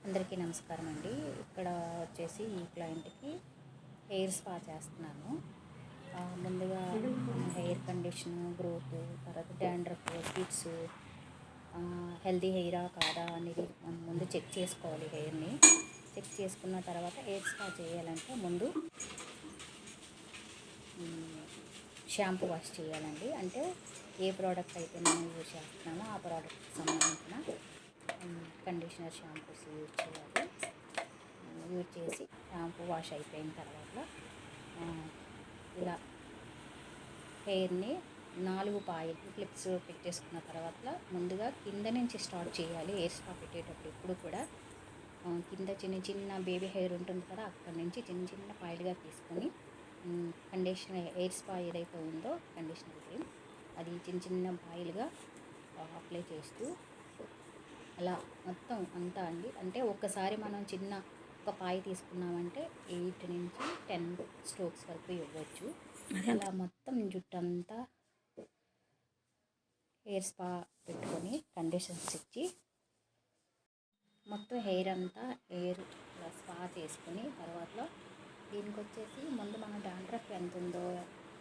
అందరికీ నమస్కారం అండి. ఇక్కడ వచ్చేసి ఈ క్లయింట్కి హెయిర్ స్పా చేస్తున్నాను. ముందుగా హెయిర్ కండిషన్, గ్రోత్, తర్వాత డాండ్రఫ్, స్పిట్స్, హెల్దీ హెయిరా కాదా అనేది మనం ముందు చెక్ చేసుకోవాలి. హెయిర్ని చెక్ చేసుకున్న తర్వాత హెయిర్ స్పా చేయాలంటే ముందు షాంపూ వాష్ చేయాలండి. అంటే ఏ ప్రోడక్ట్ అయితే మనం యూజ్ చేస్తున్నామో ఆ ప్రోడక్ట్కి సంబంధించిన కండిషనర్ షాంపూస్ యూజ్ చేయాలి. యూజ్ చేసి షాంపూ వాష్ అయిపోయిన తర్వాత ఇలా హెయిర్ని 4 పాయలు క్లిప్స్ పెట్టేసుకున్న తర్వాత ముందుగా కింద నుంచి స్టార్ట్ చేయాలి. హెయిర్ స్పా పెట్టేటప్పుడు ఎప్పుడు కూడా కింద చిన్న చిన్న బేబీ హెయిర్ ఉంటుంది కదా, అక్కడ నుంచి చిన్న చిన్న పాయలుగా తీసుకొని కండిషనర్ హెయిర్ స్పా ఏదైతే ఉందో కండిషనర్ క్రీమ్ అది చిన్న చిన్న పాయలుగా అప్లై చేస్తూ అలా మొత్తం అంతా అండి. అంటే ఒక్కసారి మనం ఒక పాయ తీసుకున్నామంటే 8 నుంచి 10 స్ట్రోక్స్ వరకు ఇవ్వచ్చు. అలా మొత్తం జుట్టంతా హెయిర్ స్పా పెట్టుకొని కండిషనర్స్ ఇచ్చి మొత్తం హెయిర్ అంతా స్పా చేసుకుని తర్వాత దీనికి వచ్చేసి ముందు మన డాండ్రఫ్ ఎంత ఉందో,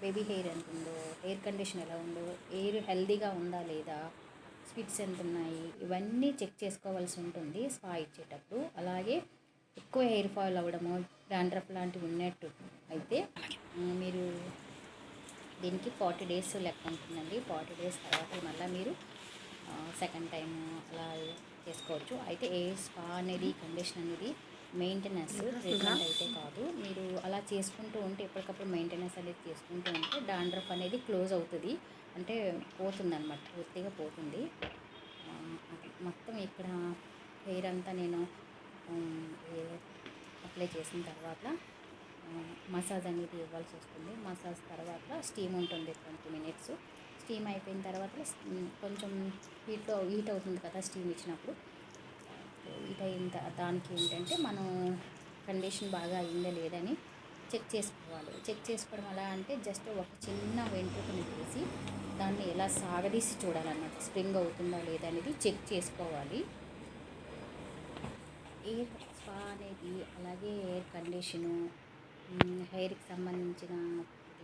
బేబీ హెయిర్ ఎంత ఉందో, హెయిర్ కండిషన్ ఎలా ఉందో, హెయిర్ హెల్దీగా ఉందా లేదా, స్పిట్స్ ఎంత ఉన్నాయి, ఇవన్నీ చెక్ చేసుకోవాల్సి ఉంటుంది స్పా ఇచ్చేటప్పుడు. అలాగే ఎక్కువ హెయిర్ ఫాల్ అవ్వడము, డాండ్రఫ్ లాంటివి ఉన్నట్టు అయితే మీరు దీనికి 40 డేస్ లెక్క ఉంటుందండి. 40 డేస్ తర్వాత మళ్ళీ మీరు సెకండ్ టైం అలా చేసుకోవచ్చు. అయితే హెయిర్ స్పా అనేది కండిషన్ అనేది మెయింటెనెన్స్, ట్రీట్మెంట్ అయితే కాదు. మీరు అలా చేసుకుంటూ ఉంటే ఎప్పటికప్పుడు మెయింటెనెన్స్ అనేది చేసుకుంటూ ఉంటే డాండ్రఫ్ అనేది క్లోజ్ అవుతుంది, అంటే పోతుంది అన్నమాట, పూర్తిగా పోతుంది. మొత్తం ఇక్కడ హెయిర్ అంతా నేను అప్లై చేసిన తర్వాత మసాజ్ అనేది ఇవ్వాల్సి వస్తుంది. మసాజ్ తర్వాత స్టీమ్ ఉంటుంది 20 మినిట్స్. స్టీమ్ అయిపోయిన తర్వాత కొంచెం హీట్ అవుతుంది కదా స్టీమ్ ఇచ్చినప్పుడు. హీట్ అయిన దానికి ఏంటంటే మనం కండిషన్ బాగా అయిందా లేదని చెక్ చేసుకోవాలి. చెక్ చేసుకోవడం ఎలా అంటే జస్ట్ ఒక చిన్న వెంట్రుకని తీసి దాన్ని ఎలా సాగదీసి చూడాలన్నమాట, స్ప్రింగ్ అవుతుందా లేదా అనేది చెక్ చేసుకోవాలి. హెయిర్ స్పా అనేది అలాగే హెయిర్ కండిషను, హెయిర్కి సంబంధించిన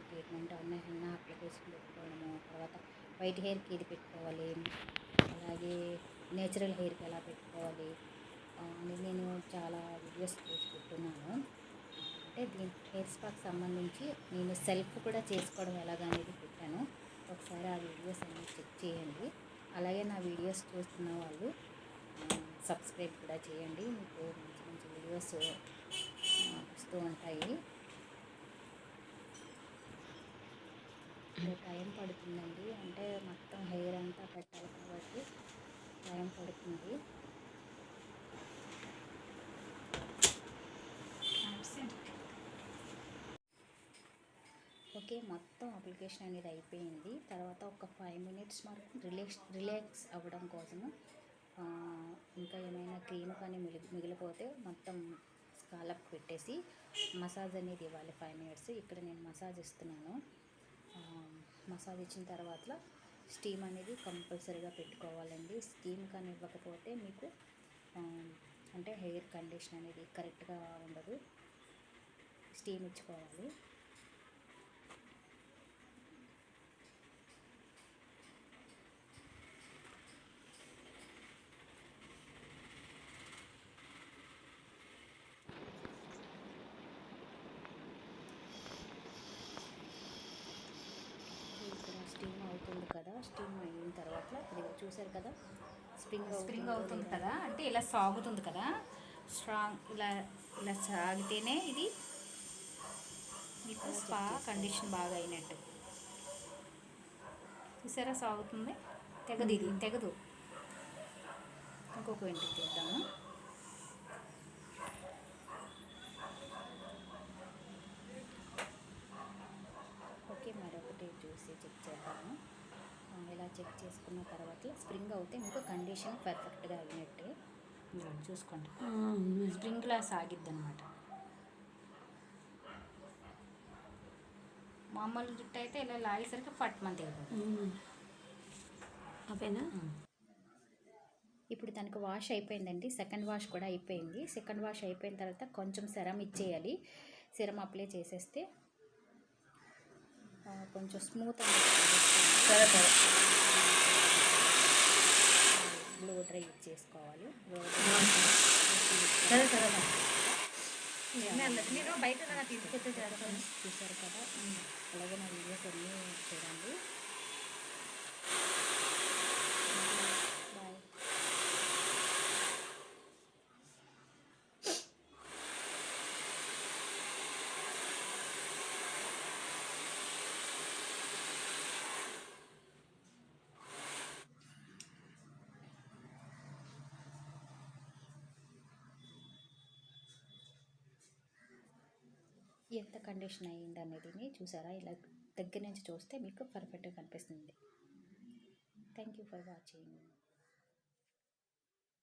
ట్రీట్మెంట్ అన్నీ హెన్నా అప్లికేషన్ పెట్టుకోవడము, తర్వాత వైట్ హెయిర్కి ఇది పెట్టుకోవాలి, అలాగే నేచురల్ హెయిర్కి ఎలా పెట్టుకోవాలి అని నేను చాలా వీడియోస్ చూసి పెట్టున్నాను. అంటే దీని హెయిర్ స్పాకి సంబంధించి నేను సెల్ఫ్ కూడా చేసుకోవడం ఎలాగనేది పెట్టాను. ఒకసారి ఆ వీడియోస్ అన్నీ చెక్ చేయండి. అలాగే నా వీడియోస్ చూస్తున్న వాళ్ళు సబ్స్క్రైబ్ కూడా చేయండి. మీకు మంచి మంచి వీడియోస్ వస్తూ ఉంటాయి. టైం పడుతుందండి, అంటే మొత్తం హెయిర్ అంతా పెట్టాలి కాబట్టి టైం పడుతుంది. ఓకే, మొత్తం అప్లికేషన్ అనేది అయిపోయింది. తర్వాత ఒక 5 మినిట్స్ వరకు రిలాక్స్ అవ్వడం కోసము ఇంకా ఏమైనా క్రీమ్ కానీ మిగిలిపోతే మొత్తం స్కాలప్ పెట్టేసి మసాజ్ అనేది ఇవ్వాలి 5 మినిట్స్. ఇక్కడ నేను మసాజ్ ఇస్తున్నాను. మసాజ్ ఇచ్చిన తర్వాత స్టీమ్ అనేది కంపల్సరీగా పెట్టుకోవాలండి. స్టీమ్ కానీ ఇవ్వకపోతే మీకు అంటే హెయిర్ కండిషన్ అనేది కరెక్ట్గా ఉండదు. స్టీమ్ ఇచ్చుకోవాలి. స్టీమ్ అవుతుంది కదా, స్టీమ్ అయిన తర్వాత ఇది చూసారు కదా స్ప్రింగ్ అవుతుంది కదా, అంటే ఇలా సాగుతుంది కదా, ఇలా సాగితేనే ఇది మీకు స్పా కండిషన్ బాగా అయినట్టు. చూసారా సాగుతుంది, తెగదు. ఇంకొక ఇంటికి తీద్దాము. ఓకే, మరొకటి చూసి చెక్ చేద్దాము. ఇలా చెక్ చేసుకున్న తర్వాత స్ప్రింగ్ అవుతే మీకు కండిషన్ పర్ఫెక్ట్గా అయినట్టే. చూసుకోండి, స్ప్రింగ్లా సాగిద్ది అనమాట. మామూలు జుట్టు అయితే ఇలా లాగేసరికి ఫట్ మంది అయిపోతుంది. అవేనా ఇప్పుడు తనకు వాష్ అయిపోయిందండి. సెకండ్ వాష్ కూడా అయిపోయింది. సెకండ్ వాష్ అయిపోయిన తర్వాత కొంచెం సెరం ఇచ్చేయాలి. సెరం అప్లై చేసేస్తే కొంచెం స్మూత్ అనేది బ్లో డ్రై చేసుకోవాలి. నేను బయట తీసుకొచ్చే చేస్తాను. చూసారు కదా, అలాగే నా వీడియోస్ అన్నీ చూడండి. బాయ్. ఎంత కండిషన్ అయ్యింది అనేది చూసారా, ఇలా దగ్గర నుంచి చూస్తే మీకు పర్ఫెక్ట్గా కనిపిస్తుంది. Thank you for watching.